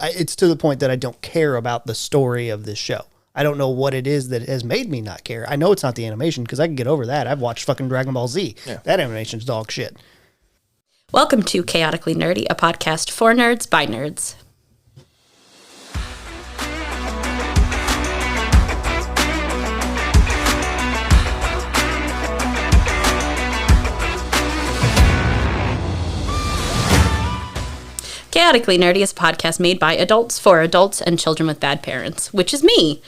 it's to the point that I don't care about the story of this show. I don't know what it is that has made me not care. I know it's not the animation because I can get over that. I've watched fucking Dragon Ball Z. Yeah. That animation's dog shit. Welcome to Chaotically Nerdy, a podcast for nerds by nerds. Chaotically Nerdy is a podcast made by adults for adults and children with bad parents, which is me.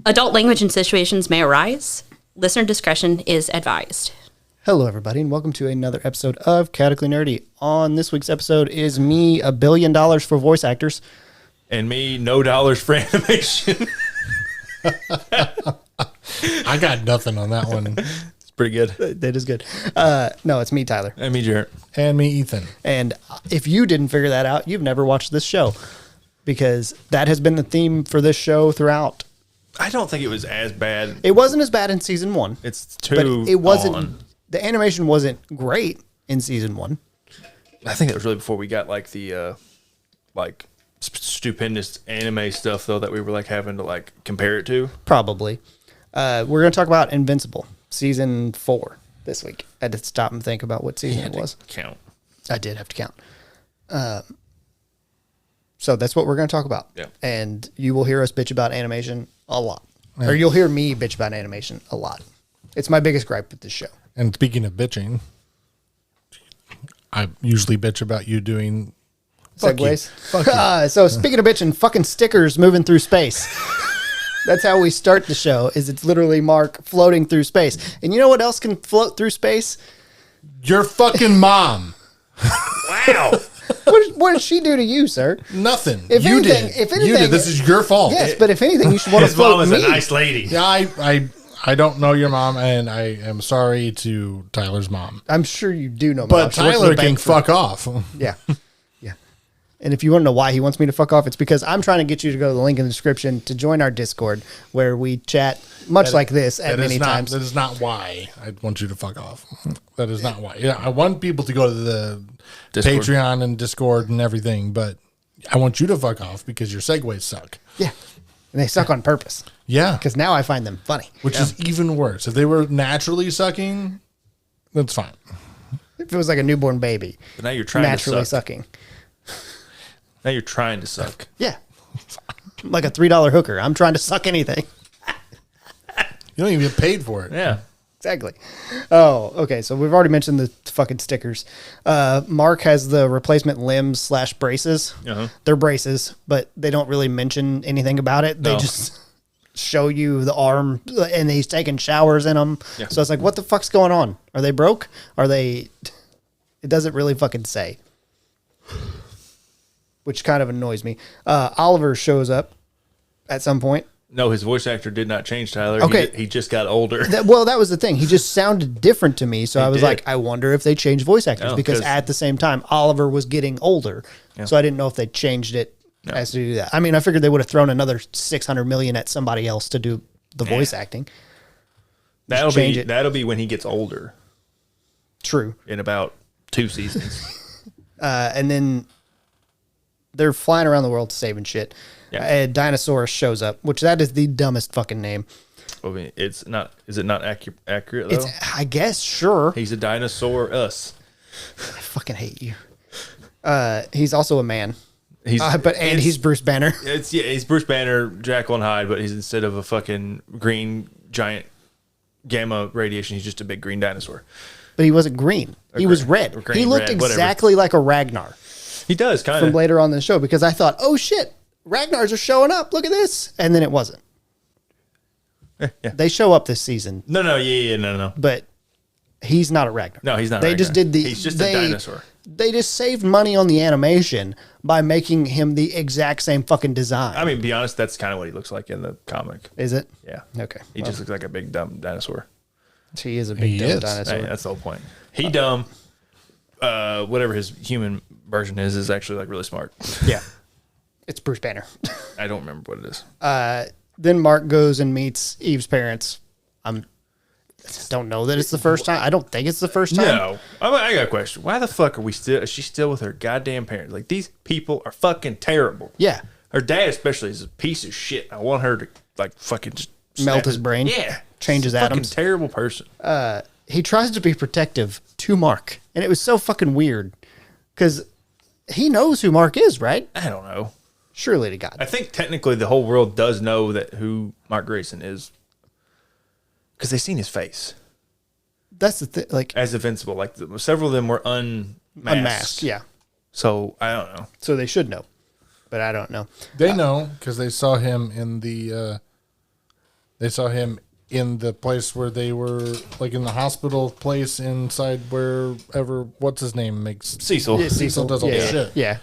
Adult language and situations may arise. Listener discretion is advised. Hello, everybody, and welcome to another episode of Chaotically Nerdy. On this week's episode is me, $1 billion for voice actors. And me, no dollars for animation. I got nothing on that one. Pretty good. That is good. No, it's me, Tyler. And me, Jarrett. And me, Ethan. And if you didn't figure that out, you've never watched this show, because that has been the theme for this show throughout. I don't think it was as bad. It wasn't as bad in season 1. It's too but it wasn't. on. The animation wasn't great in season 1. I think that was really before we got like the stupendous anime stuff though that we were like having to like compare it to. Probably. We're going to talk about Invincible. Season 4 this week. I had to stop and think about what season it was. Count. I did have to count. So that's what we're going to talk about. Yeah. And you will hear us bitch about animation a lot. Yeah. Or you'll hear me bitch about animation a lot. It's my biggest gripe with this show. And speaking of bitching, I usually bitch about you doing segues. Fuck you. So speaking of bitching, fucking stickers moving through space. That's how we start the show, is it's literally Mark floating through space. And you know what else can float through space? Your fucking mom. Wow. What did she do to you, sir? Nothing. If you anything, did. If anything, you did. This is your fault. Yes, but if anything, you should want to float His me. mom is a nice lady. Yeah, I don't know your mom, and I am sorry to Tyler's mom. I'm sure you do know. But Tyler can fuck off. Yeah. And if you want to know why he wants me to fuck off, it's because I'm trying to get you to go to the link in the description to join our Discord, where we chat much like this at many times. That is not why I want you to fuck off. That is not why. Yeah, I want people to go to the Discord. Patreon and Discord and everything, but I want you to fuck off because your segues suck. Yeah. And they suck on purpose. Yeah. Because now I find them funny. Which is even worse. If they were naturally sucking, that's fine. If it was like a newborn baby. But now you're trying naturally to suck. sucking. Now you're trying to suck. Yeah. Like a $3 hooker. I'm trying to suck anything. You don't even get paid for it. Yeah. Exactly. Oh, okay. So we've already mentioned the fucking stickers. Mark has the replacement limbs / braces. Uh-huh. They're braces, but they don't really mention anything about it. They just show you the arm, and he's taking showers in them. Yeah. So it's like, what the fuck's going on? Are they broke? Are they... It doesn't really fucking say. Which kind of annoys me. Oliver shows up at some point. No, his voice actor did not change, Tyler. Okay. He just got older. That was the thing. He just sounded different to me. So I was like, I wonder if they changed voice actors, because at the same time, Oliver was getting older. Yeah. So I didn't know if they changed it as to do that. I mean, I figured they would have thrown another $600 million at somebody else to do the voice acting. That'll be when he gets older. True. In about 2 seasons. And then they're flying around the world saving shit. Yeah. A dinosaur shows up, which that is the dumbest fucking name. I mean, it's not. Is it not accurate though? I guess, sure. He's a dinosaur. I fucking hate you. He's also a man. He's he's Bruce Banner. He's Bruce Banner, Jekyll and Hyde, but he's instead of a fucking green giant gamma radiation, he's just a big green dinosaur. But he wasn't green. He was red. He looked exactly like a Ragnar. He does, kind of. From later on in the show, because I thought, oh shit, Ragnars are showing up. Look at this. And then it wasn't. Yeah. They show up this season. No. But he's not a Ragnar. No, he's not a Ragnar. He's just a dinosaur. They just saved money on the animation by making him the exact same fucking design. I mean, to be honest, that's kind of what he looks like in the comic. Is it? Yeah. Okay. He just looks like a big dumb dinosaur. He is a big dumb dinosaur. Hey, that's the whole point. He dumb. Whatever his human version is actually like really smart. Yeah. It's Bruce Banner. I don't remember what it is. Then Mark goes and meets Eve's parents. I don't know that it's the first time. I don't think it's the first time. No. I got a question. Why the fuck is she still with her goddamn parents? Like, these people are fucking terrible. Yeah. Her dad especially is a piece of shit. I want her to like fucking just melt his brain. Yeah, change his atoms. Fucking terrible person. He tries to be protective to Mark, and it was so fucking weird because he knows who Mark is, right? I don't know. Surely to God. I think technically the whole world does know that who Mark Grayson is because they've seen his face. That's the thing. Like as Invincible, like several of them were unmasked. Yeah. So I don't know. So they should know, but I don't know. They know because they saw him in the. They saw him in the place where they were, like in the hospital place inside wherever. What's his name makes Cecil. Yeah, Cecil does all the shit. Yeah.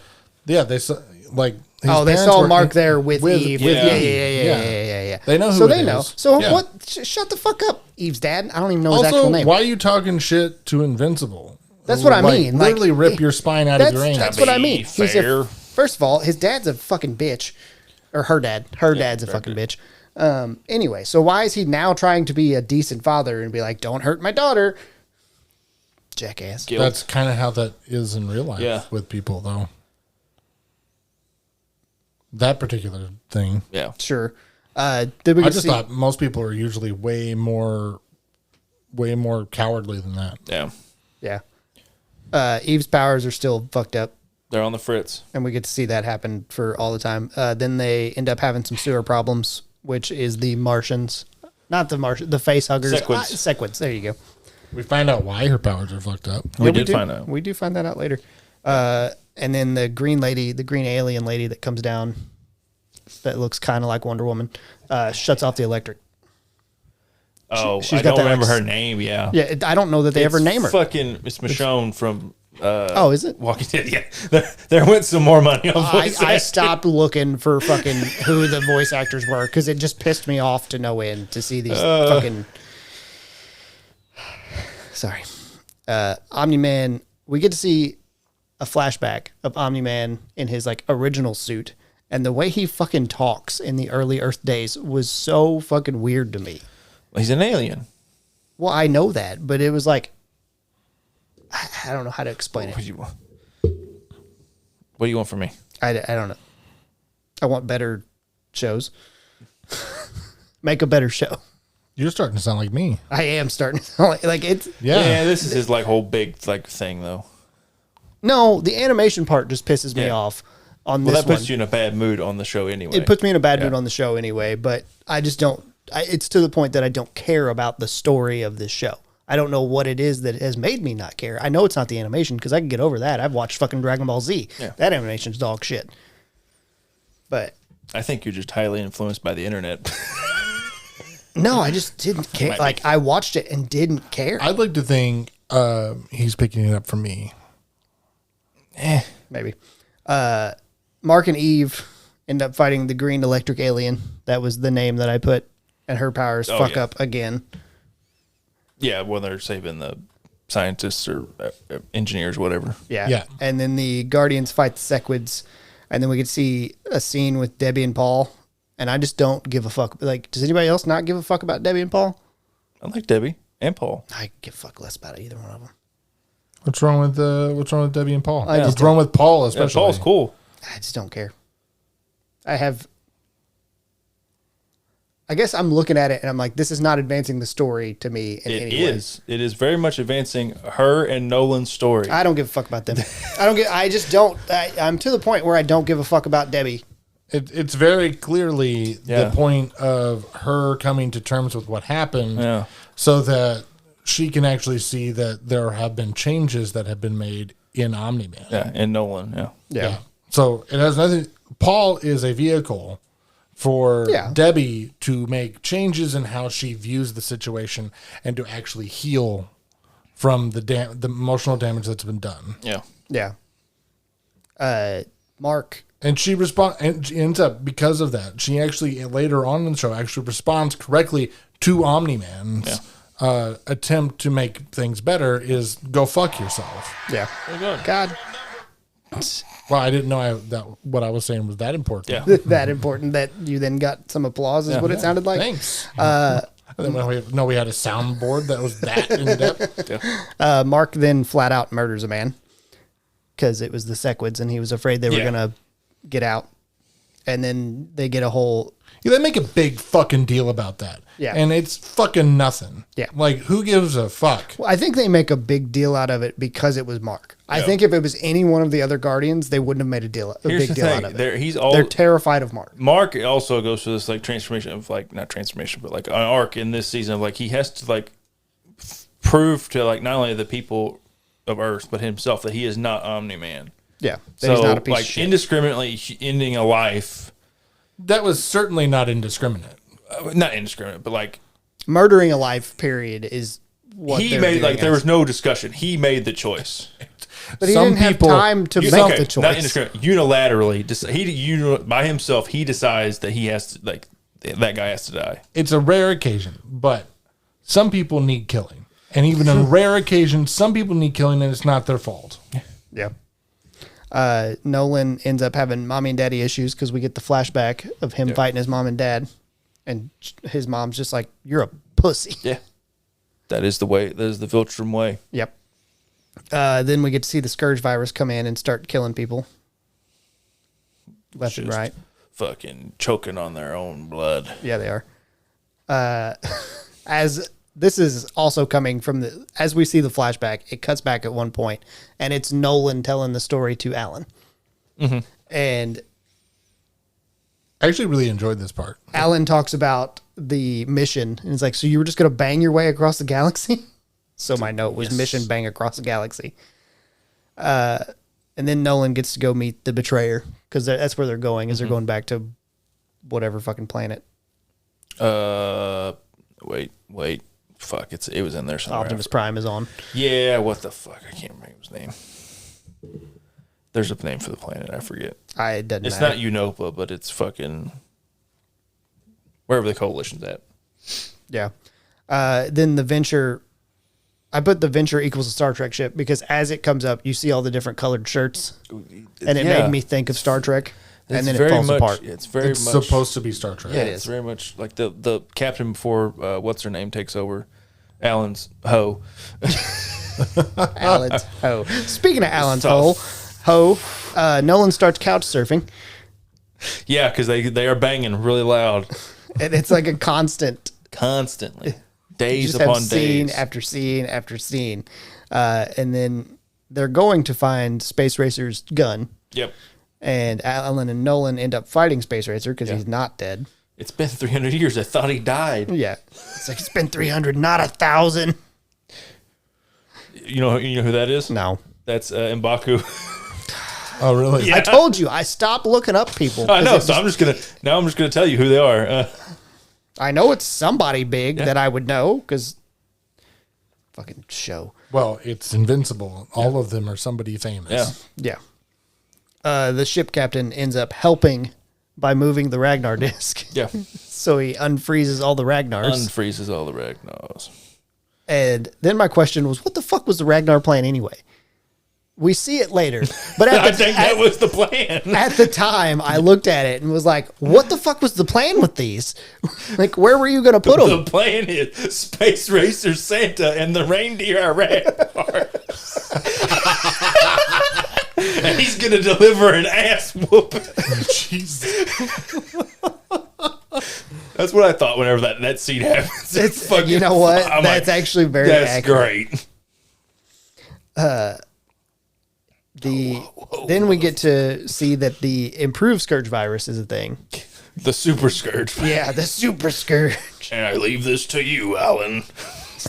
Yeah, they saw like. They saw Mark there with Eve. Yeah. They know who so it they know. is. So Yeah. what? Shut the fuck up, Eve's dad. I don't even know his Also, actual name. why are you talking shit to Invincible? That's what I mean. Like, Literally rip your spine out of your anus. That's what I mean. Fair. First of all, his dad's a fucking bitch. Or her dad. Her dad's a fucking bitch. Anyway, so why is he now trying to be a decent father and be like, don't hurt my daughter? Jackass. Guilt. That's kind of how that is in real life with people, though. That particular thing. Yeah. Sure. I just thought most people are usually way more cowardly than that. Yeah. Yeah. Eve's powers are still fucked up. They're on the fritz. And we get to see that happen for all the time. Then they end up having some sewer problems, which is the Martians. Not the Martians, the face huggers. Sequids. There you go. We find out why her powers are fucked up. We did find out. We do find that out later. And then the green lady, the green alien lady that comes down that looks kind of like Wonder Woman, shuts off the electric. Oh, she's I got don't that remember ex- her name. Yeah. Yeah, I don't know that they ever name her. It's Michonne from Is it? Walking Dead. Yeah. There went some more money on voice I acting. stopped looking for fucking who the voice actors were because it just pissed me off to no end to see these fucking. Sorry. Omni-Man, we get to see a flashback of Omni-Man in his like original suit, and the way he fucking talks in the early Earth days was so fucking weird to me. He's an alien. Well, I know that, but it was like I don't know how to explain it. What do you want from me? I don't know. I want better shows. Make a better show. You're starting to sound like me. I am starting to sound like it's. Yeah, this is his like whole big like thing though. No, the animation part just pisses me off on this that puts one. you in a bad mood on the show anyway. It puts me in a bad mood on the show anyway, but I just don't. It's to the point that I don't care about the story of this show. I don't know what it is that has made me not care. I know it's not the animation because I can get over that. I've watched fucking Dragon Ball Z. Yeah. That animation's dog shit. But I think you're just highly influenced by the internet. No, I just didn't care. Like, I watched it and didn't care. I'd like to think he's picking it up from me. Maybe. Mark and Eve end up fighting the green electric alien. That was the name that I put. And her powers fuck up again. Yeah, well, they're saving the scientists or engineers, whatever. Yeah. And then the Guardians fight the Sequids. And then we could see a scene with Debbie and Paul. And I just don't give a fuck. Like, does anybody else not give a fuck about Debbie and Paul? I like Debbie and Paul. I give a fuck less about either one of them. What's wrong with Debbie and Paul? What's wrong with Paul especially? Yeah, Paul's cool. I just don't care. I guess I'm looking at it and I'm like, this is not advancing the story to me in any way. It is very much advancing her and Nolan's story. I don't give a fuck about them. I'm to the point where I don't give a fuck about Debbie. It's very clearly the point of her coming to terms with what happened so that she can actually see that there have been changes that have been made in Omni-Man. Yeah, and Nolan, Yeah. So it has nothing. Paul is a vehicle for Debbie to make changes in how she views the situation and to actually heal from the emotional damage that's been done. Yeah. Mark. And she ends up, because of that, she actually, later on in the show, actually responds correctly to Omni-Man's attempt to make things better is go fuck yourself. Yeah. God. Well, I didn't know that what I was saying was that important. Yeah. That important that you then got some applause is what it sounded like. Thanks. I didn't know we had a soundboard that was that in depth. Mark then flat out murders a man because it was the Sequids and he was afraid they were going to get out. And then they get a whole... Yeah, they make a big fucking deal about that. Yeah. And it's fucking nothing. Yeah. Like, who gives a fuck? Well, I think they make a big deal out of it because it was Mark. I think if it was any one of the other Guardians, they wouldn't have made a big deal out of it. They're terrified of Mark. Mark also goes through this like transformation of like, not transformation, but like an arc in this season of like he has to like prove to like not only the people of Earth but himself that he is not Omni-Man. Yeah. So he's not a piece like of shit. indiscriminately ending a life. That was certainly not indiscriminate. Not indiscriminate, but like murdering a life. Period is what he made. Like there was no discussion. He made the choice. But he didn't have time to make the choice. Not indiscriminate. Unilaterally, by himself, he decides that he has to like that guy has to die. It's a rare occasion, but some people need killing, and even on rare occasions, some people need killing, and it's not their fault. Yeah. Nolan ends up having mommy and daddy issues because we get the flashback of him fighting his mom and dad, and his mom's just like, "You're a pussy." Yeah, that is the way. That is the Viltrum way. Yep. Then we get to see the Scourge virus come in and start killing people left and right. Fucking choking on their own blood. Yeah, they are. As this is also coming from as we see the flashback, it cuts back at one point, and it's Nolan telling the story to Alan. Mm-hmm. And I actually really enjoyed this part. Alan talks about the mission, and it's like, so you were just going to bang your way across the galaxy? So my note was mission bang across the galaxy. And then Nolan gets to go meet the betrayer, because that's where they're going, is they're going back to whatever fucking planet. Wait. Fuck, it was in there somewhere. Optimus Prime is on. Yeah, what the fuck? I can't remember his name. There's a name for the planet. I forget. It doesn't It's matter. not Unova, but it's fucking wherever the coalition's at. Yeah. Then the Venture... I put the Venture equals a Star Trek ship because as it comes up, you see all the different colored shirts. And it made me think of Star Trek. And then it falls apart. It's supposed to be Star Trek. Yeah, it's very much like the captain before, what's her name, takes over. Alan's hoe. Alan's hoe. Speaking of Alan's hoe, Nolan starts couch surfing. Yeah, because they are banging really loud. And it's like a Constantly. Days just upon have scene days. after scene after scene. And then they're going to find Space Racer's gun. Yep. And Alan and Nolan end up fighting Space Racer because he's not dead. It's been 300 years. I thought he died. Yeah. It's like, it's been 300, not 1,000. You know who that is? No. That's M'Baku. Oh, really? Yeah. I told you, I stopped looking up people. I know, so I'm just gonna tell you who they are. I know it's somebody big that I would know because fucking show. Well, it's Invincible. All of them are somebody famous. Yeah. The ship captain ends up helping by moving the Ragnar disc. Yeah. So he unfreezes all the Ragnars. Unfreezes all the Ragnars. And then my question was, what the fuck was the Ragnar plan anyway? We see it later. But I think that was the plan. At the time, I looked at it and was like, what the fuck was the plan with these? Like, where were you going to put them? The plan is Space Racer Santa and the reindeer are Ragnars. And he's going to deliver an ass whooping. Jesus. That's what I thought whenever that scene happens. It's fucking, you know what? That's like, actually very accurate. Great. Then we get to see that the improved Scourge virus is a thing. The Super Scourge. Yeah, the Super Scourge. And I leave this to you, Alan.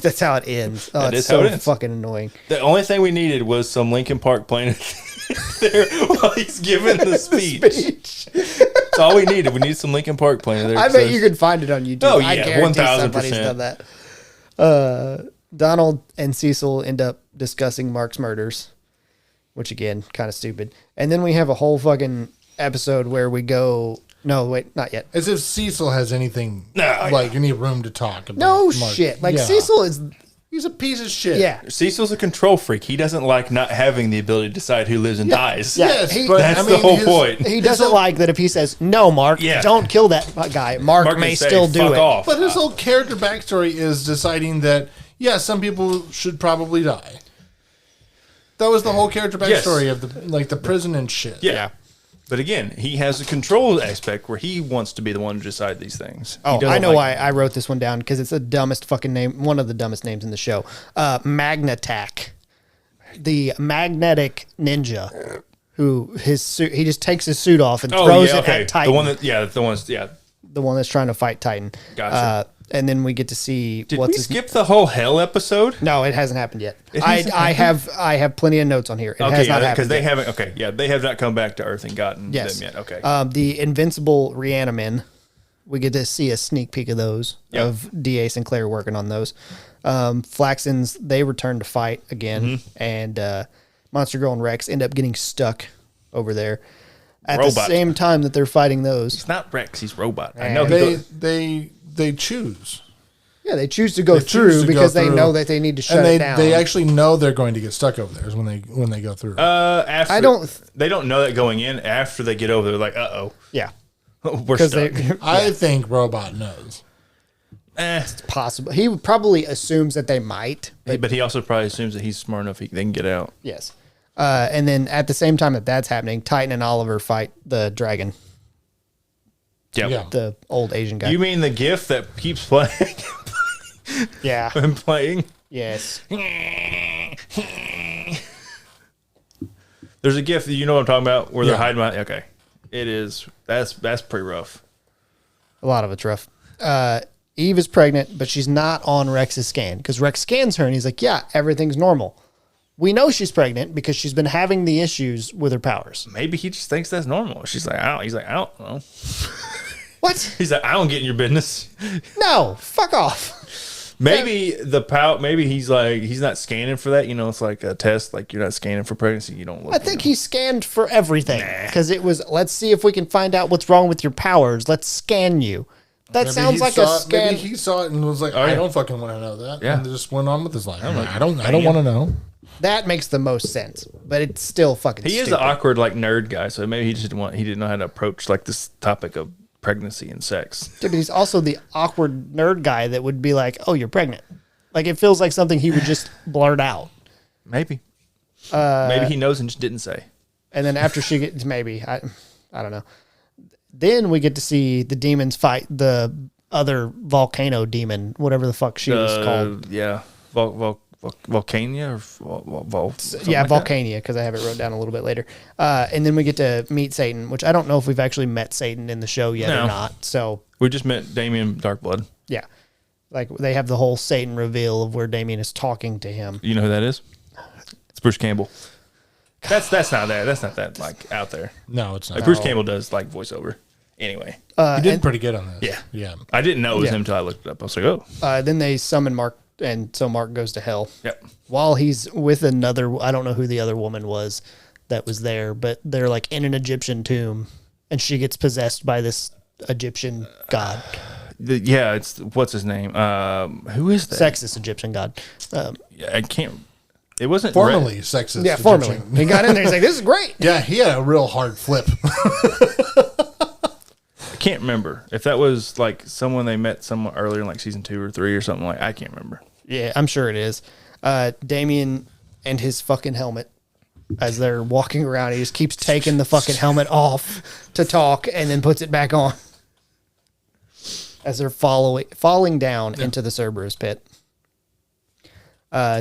That's how it ends. Oh, it's so fucking annoying. The only thing we needed was some Linkin Park playing there while he's giving the speech. That's all we needed. We need some Linkin Park playing there. I bet you could find it on YouTube. Oh, yeah, I guarantee 1,000%. somebody's done that. Donald and Cecil end up discussing Mark's murders, which again, kind of stupid. And then we have a whole fucking episode where we go... No, wait, not yet. As if Cecil has anything, any room to talk about. No shit. Like, Cecil is... He's a piece of shit. Yeah. Cecil's a control freak. He doesn't like not having the ability to decide who lives and dies. Yeah. Yes, but that's the whole point. He doesn't like that if he says, no, Mark, don't kill that guy. Mark may still do it. Off. But his whole character backstory is deciding that, some people should probably die. That was the whole character backstory of the prison and shit. Yeah. But again, he has a control aspect where he wants to be the one to decide these things. Oh, I know why I wrote this one down, because it's the dumbest fucking name, one of the dumbest names in the show. Magnatac, the magnetic ninja, who his suit, he just takes his suit off and throws it at Titan. The one that's trying to fight Titan. Gotcha. And then we get to see. Did we skip the whole Hell episode? No, it hasn't happened yet. I have plenty of notes on here. It has not happened because they haven't. Okay, yeah, they have not come back to Earth and gotten them yet. Okay. The Invincible Reanimin, we get to see a sneak peek of those of D.A. Sinclair working on those. Flaxens, they return to fight again, and Monster Girl and Rex end up getting stuck over there at the same time that they're fighting those. He's not Rex; he's Robot. And I know they choose. Yeah, they choose to go through because they know that they need to shut it down. They actually know they're going to get stuck over there when they go through. They don't know that going in. After they get over, they're like, yeah, we're stuck. I think Robot knows. It's possible. He probably assumes that they might, but he also probably assumes that he's smart enough they can get out. Yes. And then at the same time that that's happening, Titan and Oliver fight the dragon. Yep. Yeah, the old Asian guy. You mean the GIF that keeps playing? Yeah, and playing. Yes. There's a GIF that you know what I'm talking about where they're hiding behind. Okay, it is. That's pretty rough. A lot of it's rough. Eve is pregnant, but she's not on Rex's scan because Rex scans her and he's like, "Yeah, everything's normal." We know she's pregnant because she's been having the issues with her powers. Maybe he just thinks that's normal. She's like, He's like, I don't know. What? He's like, I don't get in your business. No, fuck off. Maybe maybe he's like, he's not scanning for that. You know, it's like a test. Like you're not scanning for pregnancy. You don't look. I think he scanned for everything because it was, let's see if we can find out what's wrong with your powers. Let's scan you. That sounds like a scan. Maybe he saw it and was like, I don't fucking want to know that. Yeah. And just went on with his life. I don't want to know. That makes the most sense, but it's still fucking He is an awkward, like, nerd guy, so maybe he didn't know how to approach, like, this topic of pregnancy and sex. Yeah, but he's also the awkward nerd guy that would be like, oh, you're pregnant. Like, it feels like something he would just blurt out. Maybe. Maybe he knows and just didn't say. And then after she gets, I don't know. Then we get to see the demons fight the other volcano demon, whatever the fuck she was called. Yeah. Volcania or Volcania, because I have it wrote down a little bit later. And then we get to meet Satan, which I don't know if we've actually met Satan in the show yet or not. So we just met Damien Darkblood. Yeah, like they have the whole Satan reveal of where Damien is talking to him. You know who that is? It's Bruce Campbell. That's not there. That's not that like out there. No, it's not. Like, Bruce Campbell does like voiceover. Anyway, he did pretty good on this. Yeah. I didn't know it was him until I looked it up. I was like, oh. Then they summon Mark. And so Mark goes to hell. Yep. While he's with another, I don't know who the other woman was that was there, but they're like in an Egyptian tomb, and she gets possessed by this Egyptian god. It's what's his name? Who is that? Sexist Egyptian god. I can't. It wasn't formerly sexist. Yeah, formerly. He got in there. He's like, "This is great." Yeah, he had a real hard flip. I can't remember if that was like someone they met somewhere earlier in like season 2 or 3 or something like. I can't remember. Yeah, I'm sure it is. Damien and his fucking helmet, as they're walking around, he just keeps taking the fucking helmet off to talk and then puts it back on as they're falling down into the Cerberus pit.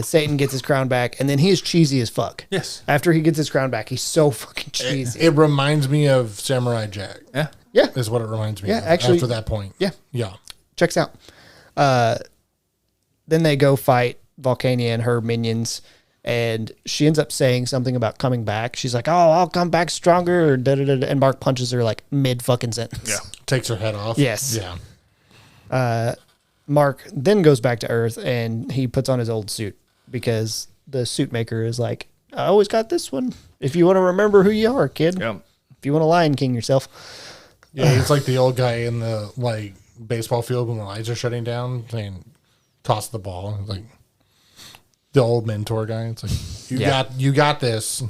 Satan gets his crown back, and then he is cheesy as fuck. Yes. After he gets his crown back, he's so fucking cheesy. It reminds me of Samurai Jack. Yeah. Yeah. Is what it reminds me of actually, after that point. Yeah. Yeah. Checks out. Then they go fight Volcania and her minions, and she ends up saying something about coming back. She's like, "Oh, I'll come back stronger," and Mark punches her like mid fucking sentence. Yeah. Takes her head off. Yes. Yeah. Mark then goes back to Earth, and he puts on his old suit because the suit maker is like, "I always got this one. If you want to remember who you are, kid. Yeah. If you want to Lion King yourself." Yeah, he's like the old guy in the like baseball field when the lights are shutting down, saying, "Toss the ball." Like the old mentor guy. It's like you got this.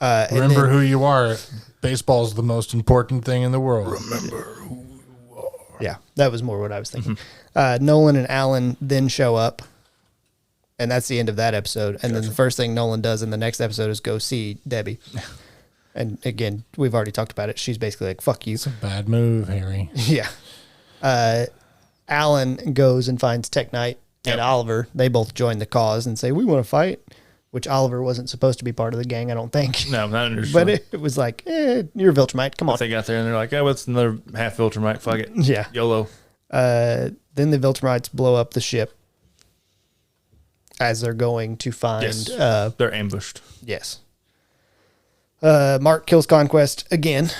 Remember who you are. Baseball's the most important thing in the world. Remember who you are. Yeah, that was more what I was thinking. Nolan and Alan then show up, and that's the end of that episode. And then the first thing Nolan does in the next episode is go see Debbie. And again, we've already talked about it. She's basically like, fuck you. It's a bad move, Harry. Yeah. Alan goes and finds Tech Knight and Oliver. They both join the cause and say, we want to fight, which Oliver wasn't supposed to be part of the gang, I don't think. No, not understood. But it was like, you're a Viltrumite. Come on. They got there and they're like, what's another half Viltrumite? Fuck it. Yeah. YOLO. Then the Viltrumites blow up the ship as they're going to find... Yes. They're ambushed. Yes. Mark kills Conquest again.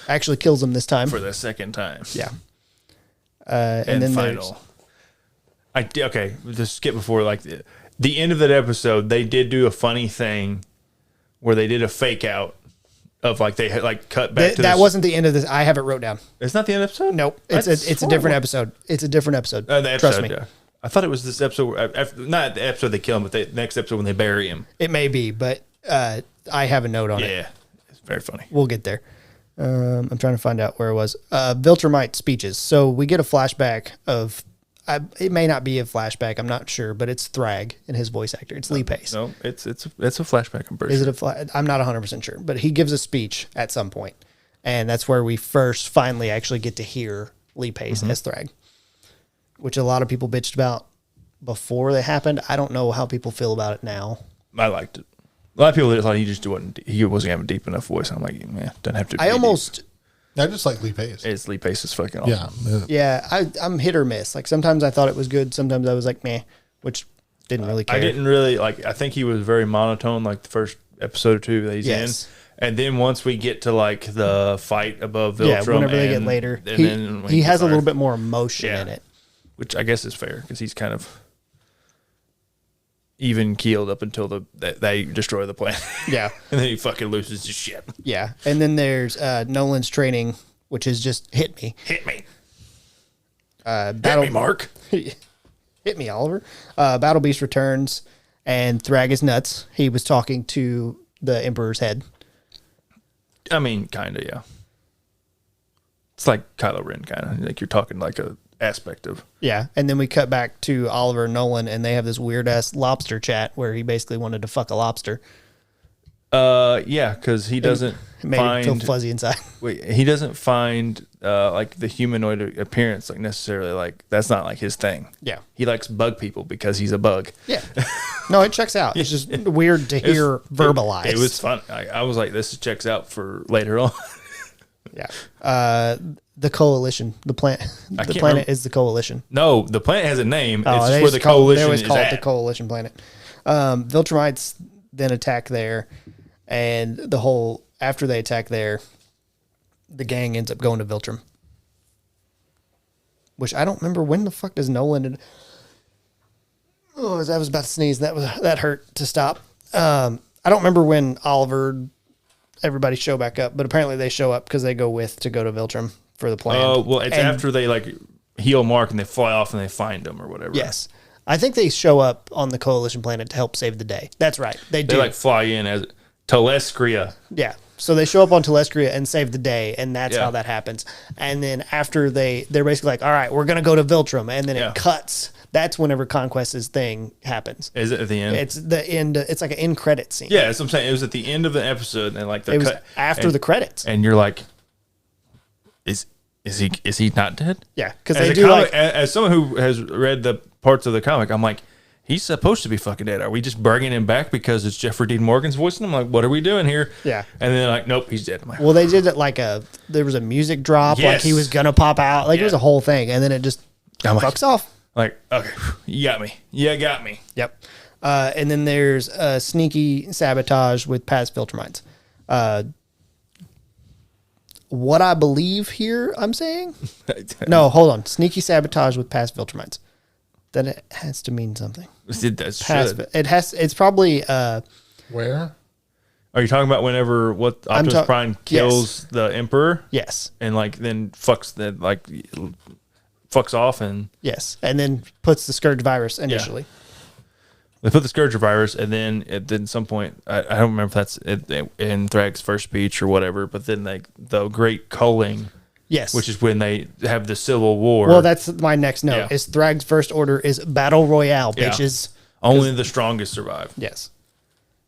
Actually kills him this time. For the second time. Yeah. And then final. Okay, just skip before, like, the end of that episode, they did do a funny thing where they did a fake out of, like, they had, like, cut back to that wasn't the end of this. I have it wrote down. It's not the end of the episode? Nope. It's a different episode. It's a different episode. The episode, Trust me. Yeah. I thought it was this episode, not the episode they kill him, but the next episode when they bury him. It may be, but I have a note on it. Yeah, it's very funny. We'll get there. I'm trying to find out where it was. Viltrumite speeches. So we get a flashback of, it may not be a flashback, I'm not sure, but it's Thrag and his voice actor. It's Lee Pace. No, it's a flashback, I'm pretty sure. Is it I'm not 100% sure, but he gives a speech at some point, and that's where we first finally actually get to hear Lee Pace as Thrag, which a lot of people bitched about before they happened. I don't know how people feel about it now. I liked it. A lot of people thought he wasn't having a deep enough voice. I'm like, man, doesn't have to be. I just like Lee Pace. It's Lee Pace is fucking awesome. Yeah, I'm hit or miss. Like, sometimes I thought it was good, sometimes I was like, meh, which didn't really care. I didn't really, like, I think he was very monotone, like the first episode or two that he's in. And then once we get to, like, the fight above Viltrum. Yeah, whenever they get later. He has a little bit more emotion in it. Which I guess is fair, because he's kind of even keeled up until they destroy the planet. Yeah. And then he fucking loses his shit. Yeah. And then there's Nolan's training, which is just hit me. Hit me. Hit me, Mark. Hit me, Oliver. Battle Beast returns, and Thrag is nuts. He was talking to the Emperor's head. I mean, kind of, yeah. It's like Kylo Ren, kind of. Like, you're talking like a aspect of. Yeah. And then we cut back to Oliver and Nolan, and they have this weird ass lobster chat where he basically wanted to fuck a lobster. Yeah, because he doesn't made him feel fuzzy inside. Wait, he doesn't find like the humanoid appearance, like, necessarily, like, that's not like his thing. Yeah. He likes bug people because he's a bug. Yeah. No, it checks out. It's just weird to hear verbalized. It was fun. I was like, this checks out for later on. Yeah. The Coalition. The planet is the Coalition. No, the planet has a name. It's just where the Coalition is at. They always call it the Coalition planet. Viltrumites then attack there, and after they attack there, the gang ends up going to Viltrum. Which I don't remember, when the fuck does Nolan... as I was about to sneeze, that hurt to stop. I don't remember when Oliver... everybody show back up, but apparently they show up because they go to Viltrum for the plan. Oh, well, it's after they, like, heal Mark and they fly off and they find him or whatever. Yes. I think they show up on the Coalition planet to help save the day. That's right. They do. They, like, fly in as Telescria. Yeah. So they show up on Telescria and save the day, and that's how that happens. And then after they're basically like, all right, we're going to go to Viltrum, and then it cuts. That's whenever Conquest's thing happens. Is it at the end? It's the end. It's like an end credit scene. Yeah, that's what I'm saying. It was at the end of the episode, and like it was after the credits. And you're like, is he not dead? Yeah, because they do as someone who has read the parts of the comic, I'm like, he's supposed to be fucking dead. Are we just bringing him back because it's Jeffrey Dean Morgan's voice? And I'm like, what are we doing here? Yeah. And then like, nope, he's dead. I'm like, well, they did it like there was a music drop, like he was gonna pop out, like it was a whole thing, and then it just fucks off. Like, okay, you got me. You got me. Yep. And then there's sneaky sabotage with past Viltrumites. What I believe here, I'm saying? No, hold on. Sneaky sabotage with past Viltrumites. Then it has to mean something. It's probably... Where? Are you talking about whenever Optimus Prime kills the Emperor? Yes. And like then fucks off and... Yes. And then puts the Scourge virus initially. Yeah. They put the Scourge virus, and then at some point, I don't remember if that's in Thrag's first speech or whatever, but then the Great Culling, yes, which is when they have the Civil War. Well, that's my next note. Is Thrag's first order is Battle Royale, bitches. Only the strongest survive. Yes.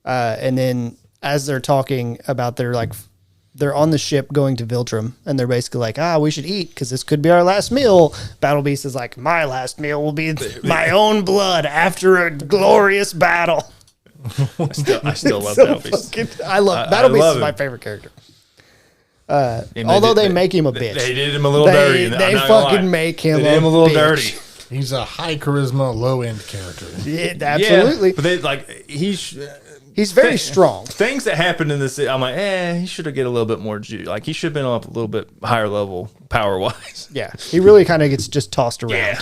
And then as they're talking about they're on the ship going to Viltrum, and they're basically like, we should eat because this could be our last meal. Battle Beast is like, my last meal will be my own blood after a glorious battle. I still love Battle Beast. Battle Beast is my favorite character. Although they make him a bitch. They did him a little dirty. They fucking make him a little bitch. dirty. He's a high charisma, low end character. Yeah, absolutely. Yeah, but he's very strong. Things that happened in this, I'm like, he should have get a little bit more juice. Like he should have been up a little bit higher level power wise. Yeah, he really kind of gets just tossed around. Yeah,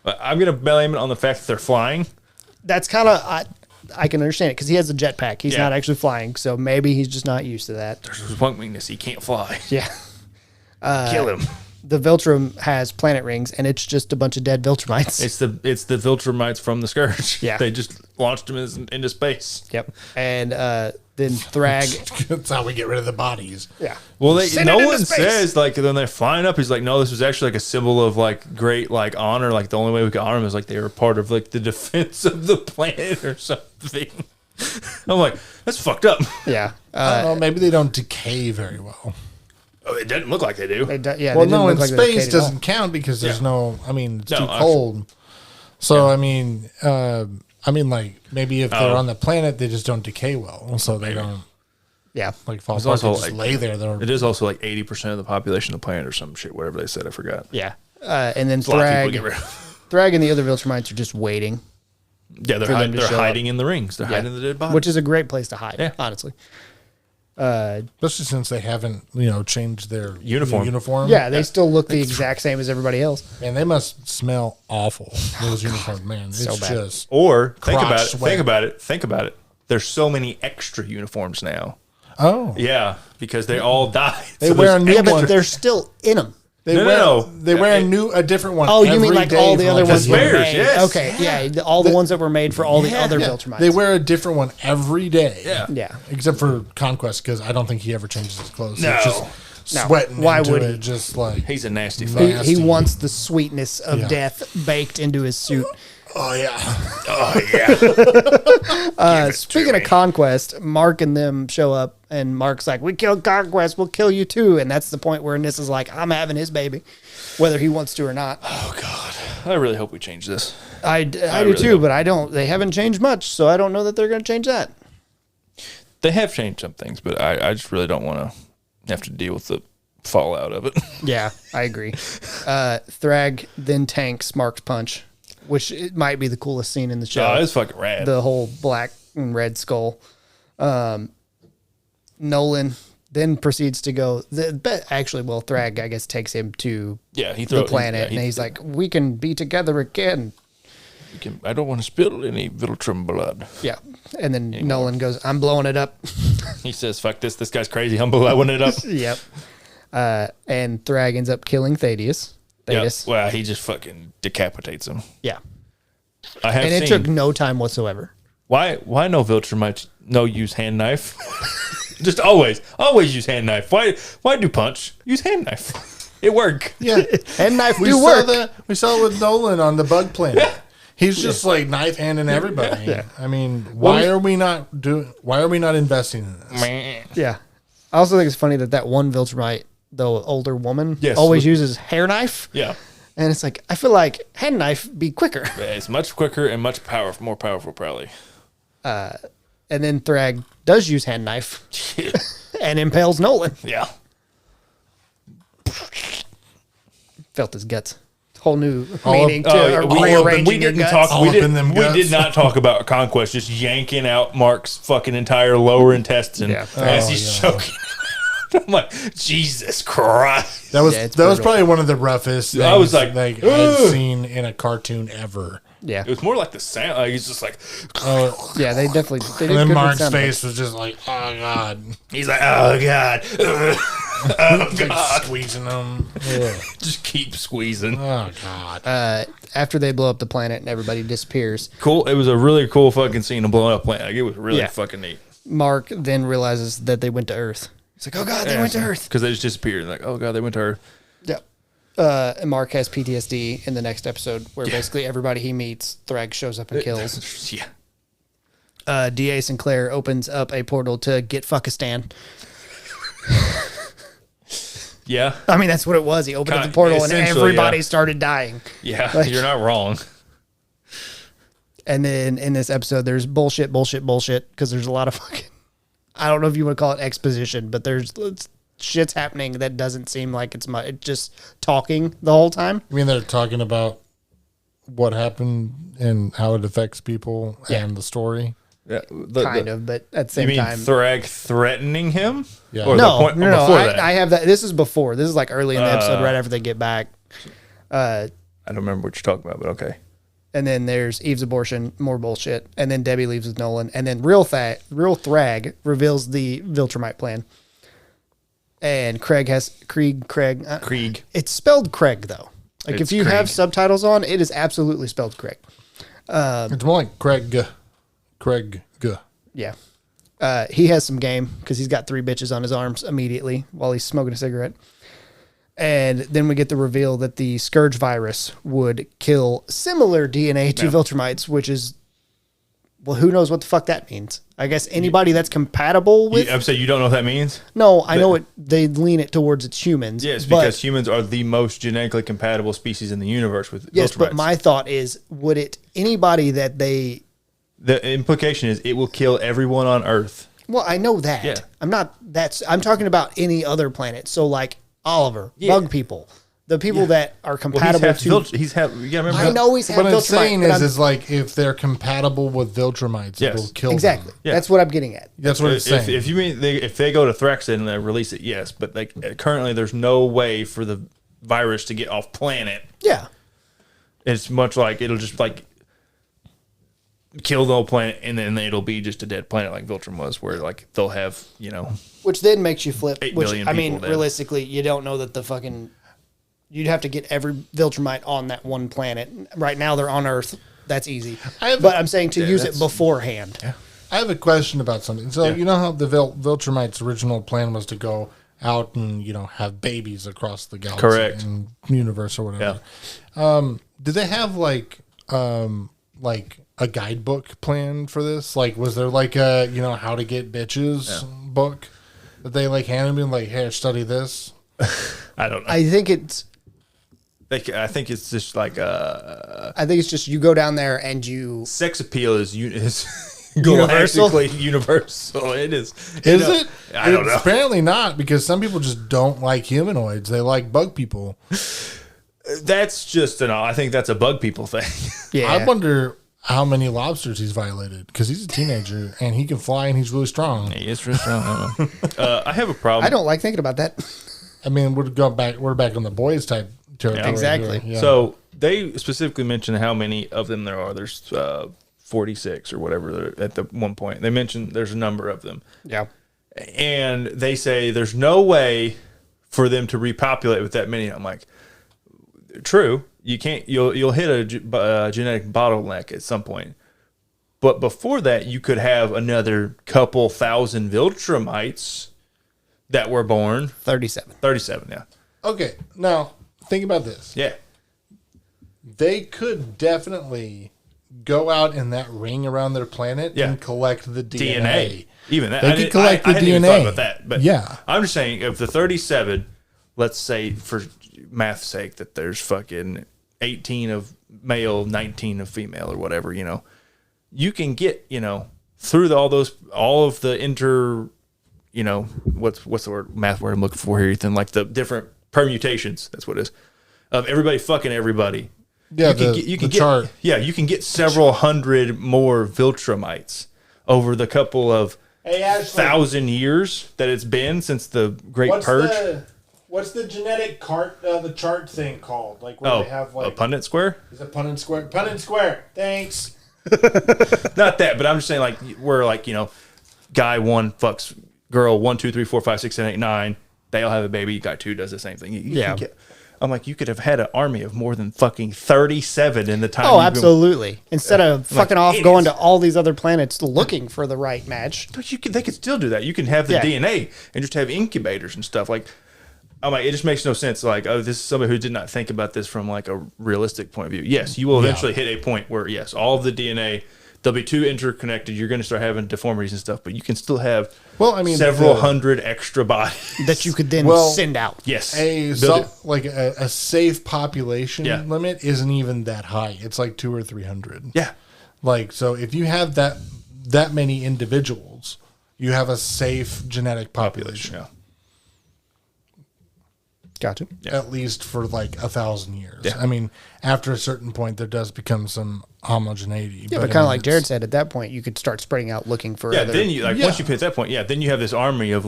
but I'm gonna blame it on the fact that they're flying. That's kind of I can understand it because he has a jetpack. He's not actually flying, so maybe he's just not used to that. There's one weakness: he can't fly. Yeah, kill him. The Viltrum has planet rings, and it's just a bunch of dead Viltrumites. It's the Viltrumites from the Scourge. Yeah, they just launched them into space. Yep, and then Thrag. That's how we get rid of the bodies. Yeah. Well, no one says like when they're flying up. He's like, no, this was actually like a symbol of like great like honor. Like the only way we could honor them is like they were part of like the defense of the planet or something. I'm like, that's fucked up. Yeah. I don't know. Maybe they don't decay very well. Oh, it doesn't look like they do. Well, no, in space doesn't count because there's no. I mean, it's too cold. So I mean, like maybe if they're on the planet, they just don't decay well, so they don't. Yeah, like fall apart. They just lay there. It is also like 80% of the population of the planet or some shit. Whatever they said, I forgot. Yeah, and then Thrag and the other Viltrumites are just waiting. Yeah, they're hiding in the rings. They're hiding in the dead bodies, which is a great place to hide. Honestly. Especially since they haven't, changed their uniform. Yeah, they still look the exact same as everybody else. And they must smell awful. Those uniforms, man. It's so bad. Just or think about it. There's so many extra uniforms now. Oh, yeah, because they all died. They wear a new one, but they're still in them. They wear a different one. Oh, you mean like all the other ones? Spares, yes. Okay, yeah, all the ones that were made for all the other Viltrumites. They wear a different one every day. Yeah. Except for Conquest, because I don't think he ever changes his clothes. No. He's just sweating. Why into would it, he? Just like he's a nasty fuck. He wants the sweetness of death baked into his suit. Oh yeah. Speaking of Conquest, Mark and them show up, and Mark's like, "We killed Conquest. We'll kill you too." And that's the point where Nissa's like, "I'm having his baby, whether he wants to or not." Oh God, I really hope we change this. I do really too, but I don't. They haven't changed much, so I don't know that they're going to change that. They have changed some things, but I just really don't want to have to deal with the fallout of it. Yeah, I agree. Thrag then tanks Mark's punch, which it might be the coolest scene in the show. Oh, it's fucking rad. The whole black and red skull. Nolan then proceeds to go. Thrag, I guess, takes him to the planet, and he's like, "We can be together again." I don't want to spill any Viltrum blood. Yeah, and then Nolan goes, "I'm blowing it up." He says, "Fuck this! This guy's crazy. I'm blowing it up." Yep. And Thrag ends up killing Thaddeus. Yep. Well, he just fucking decapitates him. Yeah. It took no time whatsoever. Why no Viltrumites use hand knife? Just always use hand knife. Why do punch? Use hand knife. It work. Yeah, hand knife work. We saw it with Nolan on the Bug Planet. Yeah. He's just like knife handing everybody. Yeah. I mean, why are we not investing in this? Yeah. I also think it's funny that one Viltrumite, the older woman, always uses hair knife. Yeah. And it's like, I feel like hand knife be quicker. It's much quicker and more powerful, probably. And then Thrag does use hand knife and impales Nolan. Yeah. Felt his guts. Whole new meaning to rearranging your guts. We did not talk about Conquest just yanking out Mark's fucking entire lower intestine as he's choking. I'm like, Jesus Christ. That was probably one of the roughest things I was like I've seen in a cartoon ever. Yeah. It was more like the sound. Like, he's just like, yeah, they definitely did. And then Mark's face was just like, oh God. He's like, oh God. Oh God. Like squeezing them. Just keep squeezing. Oh God. After they blow up the planet and everybody disappears. Cool. It was a really cool fucking scene of blowing up a planet. Like, it was really fucking neat. Mark then realizes that they went to Earth. He's like, oh God, they went to Earth. Because they just disappeared. Like, oh God, they went to Earth. Yep. And Mark has PTSD in the next episode where basically everybody he meets, Thrag shows up and kills. Yeah. D.A. Sinclair opens up a portal to get Fuckistan. Yeah. I mean, that's what it was. He opened up the portal and everybody started dying. Yeah, like, you're not wrong. And then in this episode, there's bullshit, because there's a lot of fucking, I don't know if you want to call it exposition, but there's shit's happening that doesn't seem like it's much, just talking the whole time. I mean, they're talking about what happened and how it affects people and the story. Yeah, kind of, but at the same time. You mean Thrag threatening him? Yeah. Or no, I have that. This is before. This is like early in the episode, right after they get back. I don't remember what you're talking about, but okay. And then there's Eve's abortion, more bullshit. And then Debbie leaves with Nolan. And then Real Thrag reveals the Viltrumite plan. And Krieg. It's spelled Craig, though. Like, if you have subtitles on, it is absolutely spelled Craig. It's more like Craig. Yeah. He has some game because he's got 3 bitches on his arms immediately while he's smoking a cigarette. And then we get the reveal that the Scourge virus would kill similar DNA to Viltrumites, which is, well, who knows what the fuck that means? I guess anybody that's compatible with. I'm saying you don't know what that means? No, I know it. They lean it towards its humans. Yes, because humans are the most genetically compatible species in the universe with Viltrumites. Yes, but my thought is, would it anybody that they? The implication is it will kill everyone on Earth. Well, I know that. Yeah. I'm talking about any other planet. So like Oliver, bug people, the people that are compatible you gotta remember. I know he's had What I'm saying is like if they're compatible with Viltrumites, it'll kill exactly. them. Yeah. That's what I'm getting at. That's what it's saying. If you mean if they go to Thraxton and they release it, yes, but like currently there's no way for the virus to get off planet. Yeah. It's much like it'll just like kill the whole planet, and then it'll be just a dead planet like Viltrum was, where like they'll have, which then makes you flip. 8 which billion I mean, dead. realistically, you don't know that the fucking. You'd have to get every Viltrumite on that one planet. Right now, they're on Earth. That's easy. But I'm saying to use it beforehand. Yeah. I have a question about something. So you know how the Viltrumites' original plan was to go out and have babies across the galaxy and universe or whatever. Yeah. Did they have like a guidebook plan for this? Like, was there like a how to get bitches book that they like handed me like, here, study this? I don't know. I think it's just like I think it's just you go down there and you. Sex appeal is universal. Universal. It is. Is it? I don't know. Apparently not, because some people just don't like humanoids. They like bug people. That's just I think that's a bug people thing. Yeah. I wonder how many lobsters he's violated, because he's a teenager and he can fly and he's really strong. He is really strong. I have a problem. I don't like thinking about that. I mean, we're back on the boys type territory. Exactly. Yeah. So they specifically mention how many of them there are. There's 46 or whatever at the one point. They mentioned there's a number of them. Yeah. And they say there's no way for them to repopulate with that many. I'm like, true. You can't. You'll hit a genetic bottleneck at some point, but before that, you could have another couple thousand Viltrumites that were born. 37. 37. Yeah. Okay. Now think about this. Yeah. They could definitely go out in that ring around their planet and collect the DNA. Even that. They could collect the DNA. I hadn't even thought about that. But yeah. I'm just saying, of the 37, let's say for math's sake that there's fucking 18 of male, 19 of female, or whatever, you can get, through all of the what's the word, math word I'm looking for here, Ethan, like the different permutations, that's what it is, of everybody fucking everybody. Yeah, you can get chart. Yeah, you can get several hundred more Viltrumites over the couple of 1,000 years that it's been since the Great Purge. What's the genetic the chart thing called? Like where they have like a Punnett square? Is it Punnett square? Punnett square. Thanks. Not that, but I'm just saying like where like guy 1 fucks girl 1, 2, 3, 4, 5, 6, 7, 8, 9. They all have a baby. Guy 2 does the same thing. I'm like, you could have had an army of more than fucking 37 in the time. Oh, absolutely. Instead of fucking off going to all these other planets looking for the right match. But they could still do that. You can have the DNA and just have incubators and stuff. Like, I'm like, it just makes no sense. Like, this is somebody who did not think about this from like a realistic point of view. Yes, you will eventually hit a point where, yes, all of the DNA they'll be too interconnected. You're going to start having deformities and stuff, but you can still have several hundred extra bodies that you could then send out. Yes. A safe population limit isn't even that high. It's like 200 or 300. Yeah. Like, so if you have that many individuals, you have a safe genetic population. Yeah. Gotcha. At least for like 1,000 years. Yeah. I mean, after a certain point, there does become some homogeneity. Yeah, but kind of like Jared said, at that point, you could start spreading out looking for other... then you, once you hit that point, then you have this army of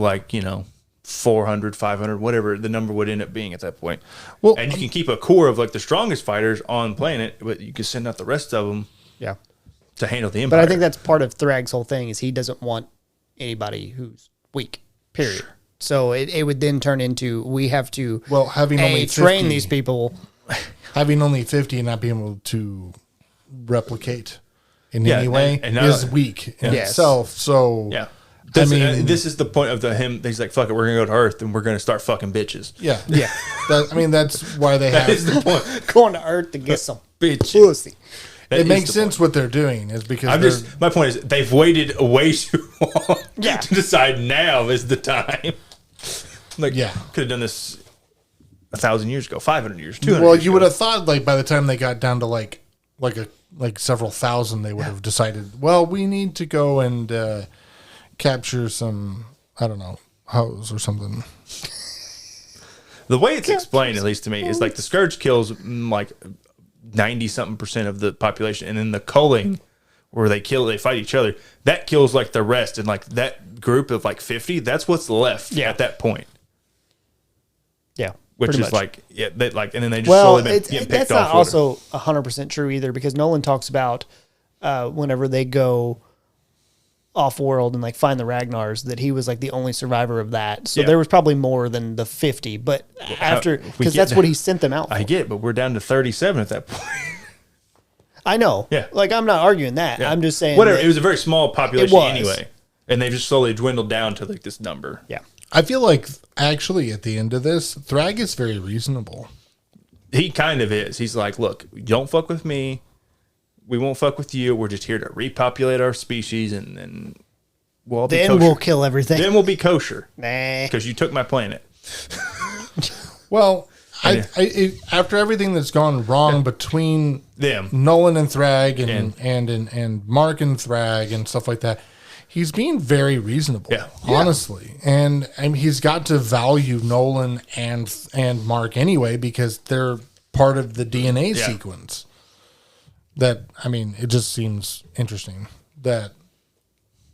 400, 500, whatever the number would end up being at that point. Well, and you can keep a core of the strongest fighters on planet, but you can send out the rest of them to handle the Empire. But I think that's part of Thrag's whole thing is he doesn't want anybody who's weak, period. Sure. So it would then turn into we have to having only 50, train these people. Having only 50 and not being able to replicate in any way is weak in itself. So this is the point of him. He's like, fuck it, we're gonna go to Earth and we're gonna start fucking bitches. Yeah, yeah. That's why they have. That is the point. Going to Earth to get some bitch pussy. It makes sense what they're doing is because my point is they've waited way too long to decide now is the time. Could have done this 1,000 years ago, 500 years, 200. Well, years you ago. would have thought by the time they got down to like several thousand, they would have decided, well, we need to go and capture some, I don't know, hoes or something. The way it's explained, at least to me, is the Scourge kills 90-something% of the population, and then the culling, where they fight each other, that kills the rest, and that group of 50, that's what's left at that point. Yeah, which is and then they just slowly been getting picked that's off. That's not also 100% true either, because Nolan talks about whenever they go off world and find the Ragnars, that he was the only survivor of that. So there was probably more than the 50, but after, because that's what he sent them out for. I get, but we're down to 37 at that point. I know. Yeah. I'm not arguing that. Yeah. I'm just saying. Whatever. It was a very small population anyway. And they've just slowly dwindled down to this number. Yeah. I feel like actually at the end of this, Thrag is very reasonable. He kind of is. He's like, look, you don't fuck with me. We won't fuck with you. We're just here to repopulate our species, and then we'll all be kosher. Then we'll kill everything. Then we'll be kosher. Nah. Because you took my planet. Well, after everything that's gone wrong between them, Nolan and Thrag and Mark and Thrag and stuff like that, he's being very reasonable, honestly. And he's got to value Nolan and Mark anyway, because they're part of the DNA sequence. That, it just seems interesting that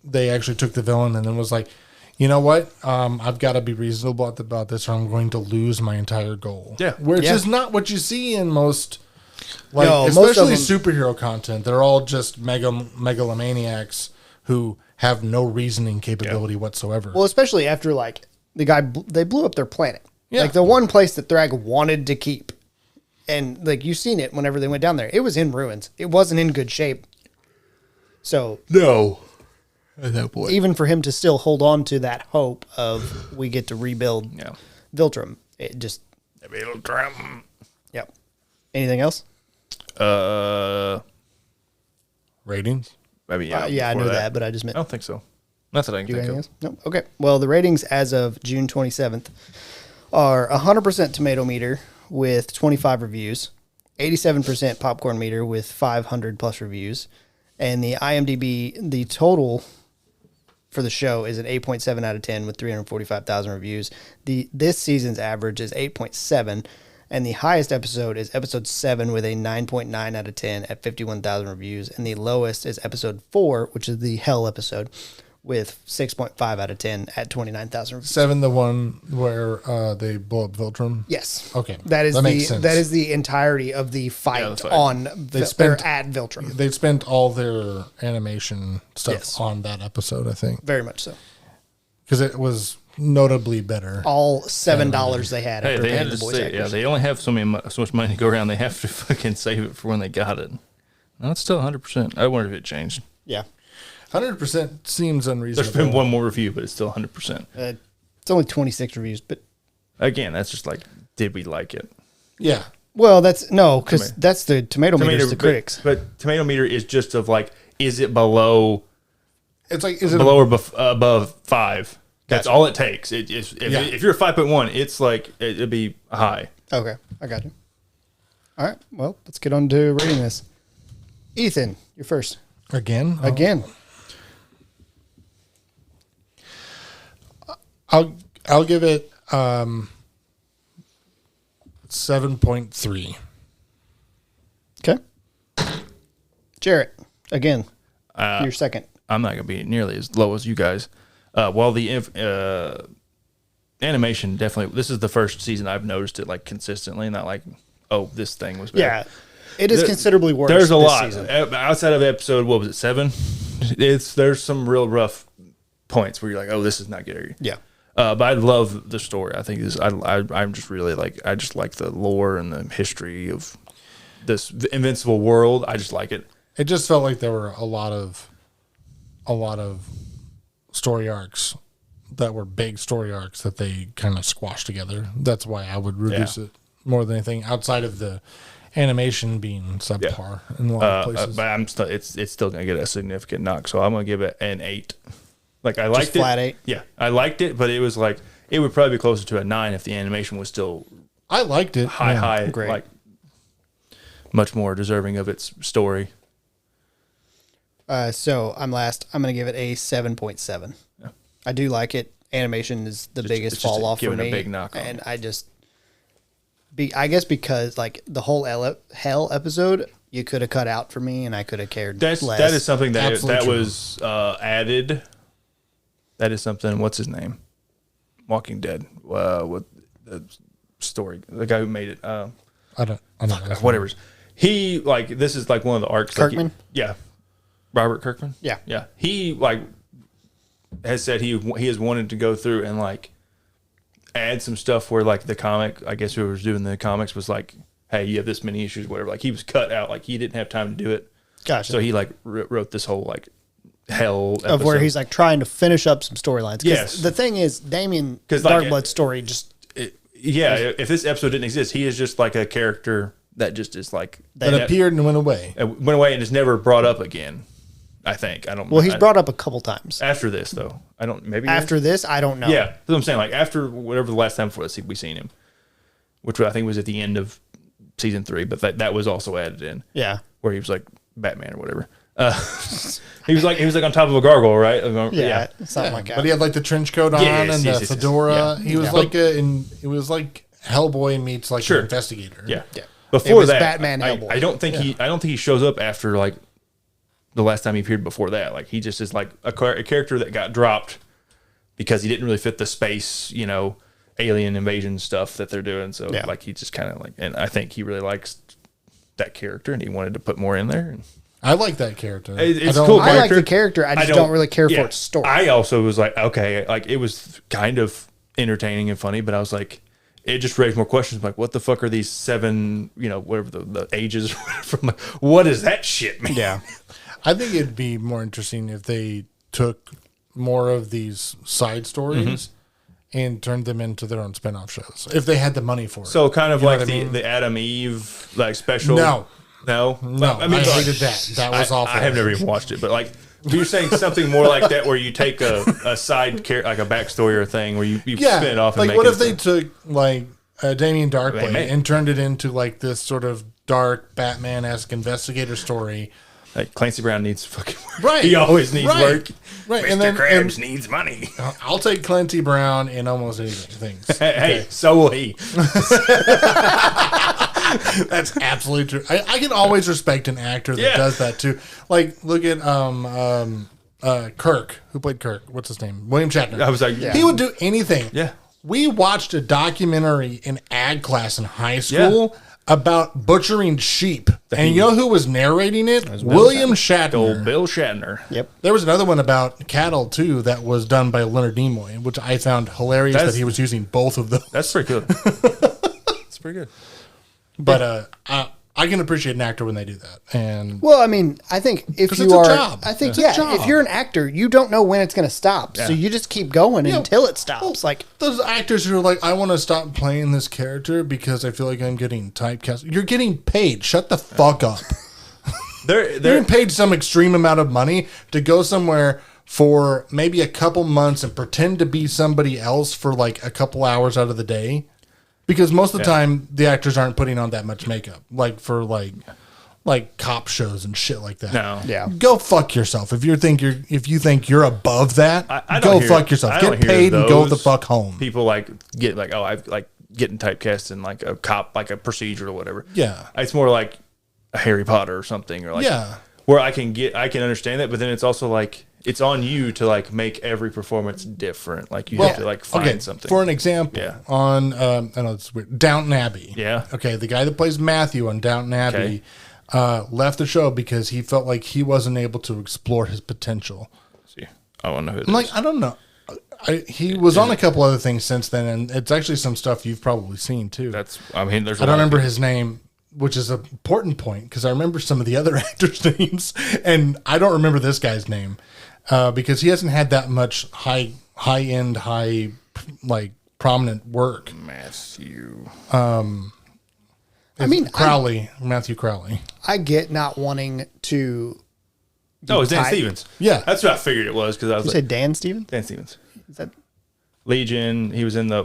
they actually took the villain and then was like, you know what? I've got to be reasonable about this, or I'm going to lose my entire goal. Yeah. Which is not what you see in most, especially superhero content. They're all just megalomaniacs who have no reasoning capability whatsoever. Well, especially after the guy, they blew up their planet. Yeah. The one place that Thrag wanted to keep. And you've seen it whenever they went down there. It was in ruins. It wasn't in good shape. So no. At that point. Even for him to still hold on to that hope of we get to rebuild Viltrum, it just Viltrum. Yep. Anything else? Ratings? Maybe I know that, but I just meant I don't think so. Not that I can think of. No. Okay. Well, the ratings as of June 27th are 100% tomato meter with 25 reviews, 87% popcorn meter with 500 plus reviews, and the IMDb, the total for the show is an 8.7 out of 10 with 345,000 reviews. This season's average is 8.7, and the highest episode is episode 7 with a 9.9 out of 10 at 51,000 reviews, and the lowest is episode 4, which is the Hell episode, with 6.5 out of 10 at 29,000 reviews. 7, the one where they blow up Viltrum? Yes. Okay. That makes sense. That is the entirety of the fight, at Viltrum. They spent all their animation stuff on that episode, I think. Very much so. Because it was notably better. All $7 they had after paying the voice actors. Yeah, they only have so much money to go around. They have to fucking save it for when they got it. No, it's still 100%. I wonder if it changed. Yeah. 100% seems unreasonable. There's been one more review, but it's still 100%. It's only 26 reviews, but again, that's just did we like it? Yeah. Well, that's the tomato meter is the critics. But tomato meter is just of is it below? It's like below or above 5? That's all it takes. If you're a 5.1, it's like it'd be high. Okay, I got you. All right, well, let's get on to rating this. Ethan, you're first. Again. I'll give it 7.3. Okay. Jarrett, again, you're second. I'm not gonna be nearly as low as you guys. Well, the animation definitely. This is the first season I've noticed it like consistently, not like this thing was bad. Yeah, it is considerably worse. There's a lot season. Outside of episode. What was it, 7? There's some real rough points where you're like, this is not good. Yeah. But I love the story. I think I'm just really I just like the lore and the history of this Invincible world. I just like it. It just felt like there were a lot of story arcs that were big story arcs that they kind of squashed together. That's why I would reduce it more than anything, outside of the animation being subpar in a lot of places. But it's still gonna get a significant knock. So I'm gonna give it an 8. Like I liked just flat 8. Yeah, I liked it, but it was like it would probably be closer to a 9 if the animation was still. I liked it. High, great. Like much more deserving of its story. So I'm last. I'm going to give it a 7.7. Yeah. I do like it. Animation is the biggest fall off for me. A big knock and I just, I guess because like the whole hell episode, you could have cut out for me, and I could have cared less. That is something that was added. That is something. What's his name? Walking Dead. What the story? The guy who made it. I don't know. Whatever. He this is like one of the arcs. Kirkman. Robert Kirkman. Yeah. He has said he has wanted to go through and add some stuff where the comic. I guess whoever was doing the comics was like, hey, you have this many issues, whatever. He was cut out. He didn't have time to do it. Gotcha. So he wrote this whole hell episode. Of where he's trying to finish up some storylines. Yes. The thing is, Damien Darkblood's story just. If this episode didn't exist, he is just a character that just is that appeared and went away. It went away and is never brought up again. I think. I don't. Well, he's brought up a couple times after this, though. I don't. Maybe after this, I don't know. Yeah, that's what I'm saying. After whatever the last time before this we seen him, which I think was at the end of season 3, but that was also added in. Yeah, where he was like Batman or whatever. He was on top of a gargoyle, right? Yeah, something like that. But he had the trench coat on and the fedora. He was it was like Hellboy meets an investigator. Yeah. Before that, Batman Hellboy. I don't think he shows up after the last time he appeared before that. He just is a character that got dropped because he didn't really fit the space, alien invasion stuff that they're doing. So he just kind of and I think he really likes that character and he wanted to put more in there. And I like that character. It's a cool character. I like the character. I just don't really care for its story. I also was okay, it was kind of entertaining and funny, but I was it just raised more questions. What the fuck are these 7, whatever the ages from? What does that shit mean? Yeah. I think it'd be more interesting if they took more of these side stories and turned them into their own spinoff shows. If they had the money for it. So kind of the Adam Eve special. No. I hated that. That was awful. I have never even watched it, but you're saying something more like that, where you take a side character, a backstory or a thing, where you spin it off. And make what if they took Damien Darkblade and turned it into this sort of dark Batman-esque investigator story? Clancy Brown needs fucking work. Right. He always needs work. Right. Mr. Krabs needs money. I'll take Clancy Brown in almost anything. Hey, so will he. That's absolutely true. I can always respect an actor that does that too. Look at Kirk, who played Kirk. What's his name? William Shatner. I was he would do anything. Yeah. We watched a documentary in ag class in high school about butchering sheep. And you know who was narrating it? William Shatner. Old Bill Shatner. Yep. There was another one about cattle, too, that was done by Leonard Nimoy, which I found hilarious that he was using both of those. That's pretty good. That's pretty good. But I can appreciate an actor when they do that. And I think if you it's are, a job. I think if you're an actor, you don't know when it's going to stop, so you just keep going until it stops. Those actors who are I want to stop playing this character because I feel like I'm getting typecast. You're getting paid. Shut the fuck up. They're getting paid some extreme amount of money to go somewhere for maybe a couple months and pretend to be somebody else for like a couple hours out of the day, because most of the time the actors aren't putting on that much makeup, like for like cop shows and shit like that. No. Yeah. Go fuck yourself. If you think you're above that, I go don't fuck yourself. Get paid and go the fuck home. People like get like, oh, I've like getting typecast in like a cop, like a procedure or whatever. Yeah. It's more like a Harry Potter or something, or like where I can understand that, but then it's also like it's on you to like make every performance different. Like you have to like find something. For an example, on I know it's weird, Downton Abbey. Yeah. Okay, the guy that plays Matthew on Downton Abbey left the show because he felt like he wasn't able to explore his potential. See, I don't know who. I'm like, I don't know. He was on a couple other things since then, and it's actually some stuff you've probably seen too. There's. I don't remember his name, which is an important point because I remember some of the other actors' names, and I don't remember this guy's name because he hasn't had that much high-end, like prominent work. Matthew. Matthew Crowley. I get not wanting to. Oh, it's Dan Stevens. Yeah, that's what I figured it was because I was like, Dan Stevens. Dan Stevens. Is that Legion? He was in the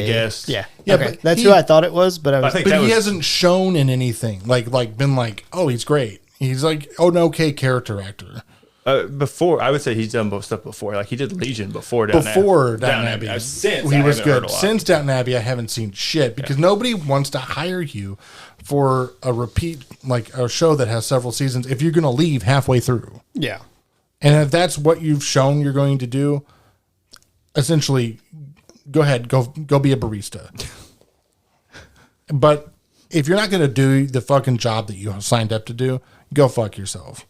guest. Yeah. Okay, that's who I thought it was, but he hasn't shown in anything like been like, oh, he's great. He's like an okay character actor. Before, I would say he's done stuff before. Like he did Legion before Downton Abbey. Since he was good. Since Downton Abbey, I haven't seen shit because nobody wants to hire you for a repeat, like a show that has several seasons, if you're going to leave halfway through. Yeah. And if that's what you've shown you're going to do, essentially, go ahead, go be a barista. But if you're not going to do the fucking job that you signed up to do, go fuck yourself.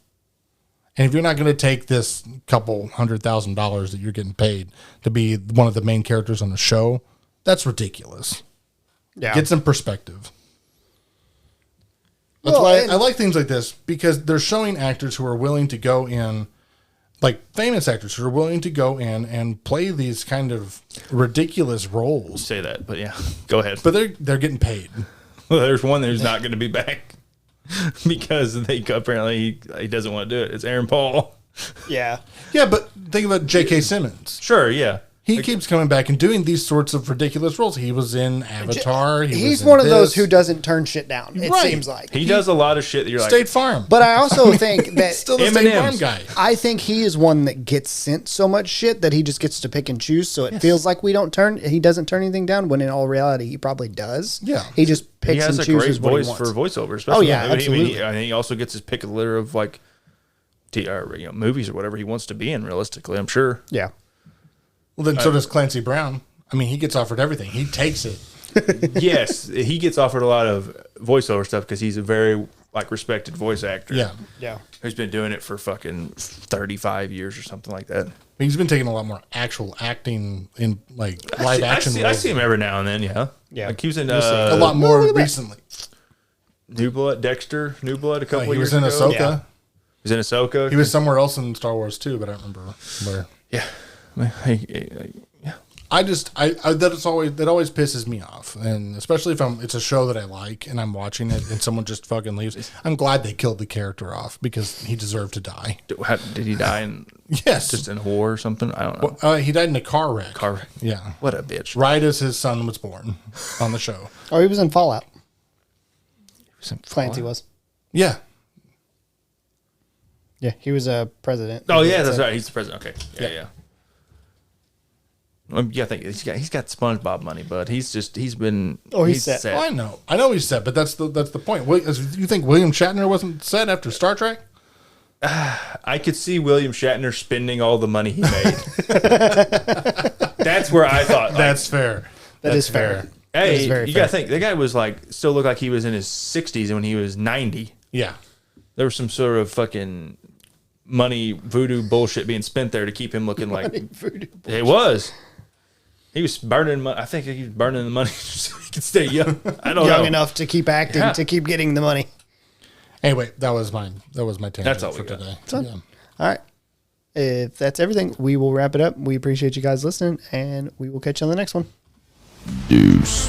And if you're not going to take this couple $100,000 that you're getting paid to be one of the main characters on the show, that's ridiculous. Yeah. Get some perspective. That's why I like things like this, because they're showing actors who are willing to go in, like famous actors who are willing to go in and play these kind of ridiculous roles. Say that, but yeah, go ahead. But they're getting paid. Well, there's one who's not going to be back because apparently he doesn't want to do it. It's Aaron Paul. Yeah. Yeah, but think about J.K. Simmons. Sure, yeah. He keeps coming back and doing these sorts of ridiculous roles. He was in Avatar. He's one of those who doesn't turn shit down, it seems like. He does a lot of shit that you're like... State Farm. But I also think that... Still the State Farm guy. I think he is one that gets sent so much shit that he just gets to pick and choose, so it feels like he doesn't turn anything down, when in all reality, he probably does. Yeah. He just picks and chooses what he wants. He has a great voice for voiceover, especially. Oh, yeah, absolutely. I think he also gets his pick of the litter of, like, movies or whatever he wants to be in, realistically, I'm sure. Yeah. Well, then so does Clancy Brown. I mean, he gets offered everything. He takes it. Yes, he gets offered a lot of voiceover stuff because he's a very respected voice actor. Yeah, yeah. Who's been doing it for fucking 35 years or something like that. He's been taking a lot more actual acting in live action. I see him every now and then. Yeah, yeah. Like he was in a lot more recently. New Blood, Dexter, New Blood. A couple years ago. He was in Ahsoka. Yeah. He was in Ahsoka. He was somewhere else in Star Wars too, but I don't remember where. Yeah. Yeah. That always pisses me off, and especially if it's a show that I like and I'm watching it and someone just fucking leaves. I'm glad they killed the character off because he deserved to die. Did he die in? Yes, just in a war or something. I don't know. Well, he died in a car wreck. Yeah. What a bitch. Right as his son was born on the show. Oh, he was in Fallout. Clancy was. Yeah. Yeah, he was a president. Oh yeah, that's right. He's the president. Okay. Yeah. I think he's got SpongeBob money, but he's been. Oh, he's set. Oh, I know he's set, but that's the point. You think William Shatner wasn't set after Star Trek? I could see William Shatner spending all the money he made. That's where I thought. That's fair. That is fair. Hey, you gotta think the guy was still looked like he was in his 60s when he was 90. Yeah, there was some sort of fucking money voodoo bullshit being spent there to keep him looking like it was. He was burning money. I think he was burning the money so he could stay young. I don't know. Young enough to keep acting, to keep getting the money. Anyway, that was my tangent. That's all for today. Yeah. All right. If that's everything, we will wrap it up. We appreciate you guys listening, and we will catch you on the next one. Deuce.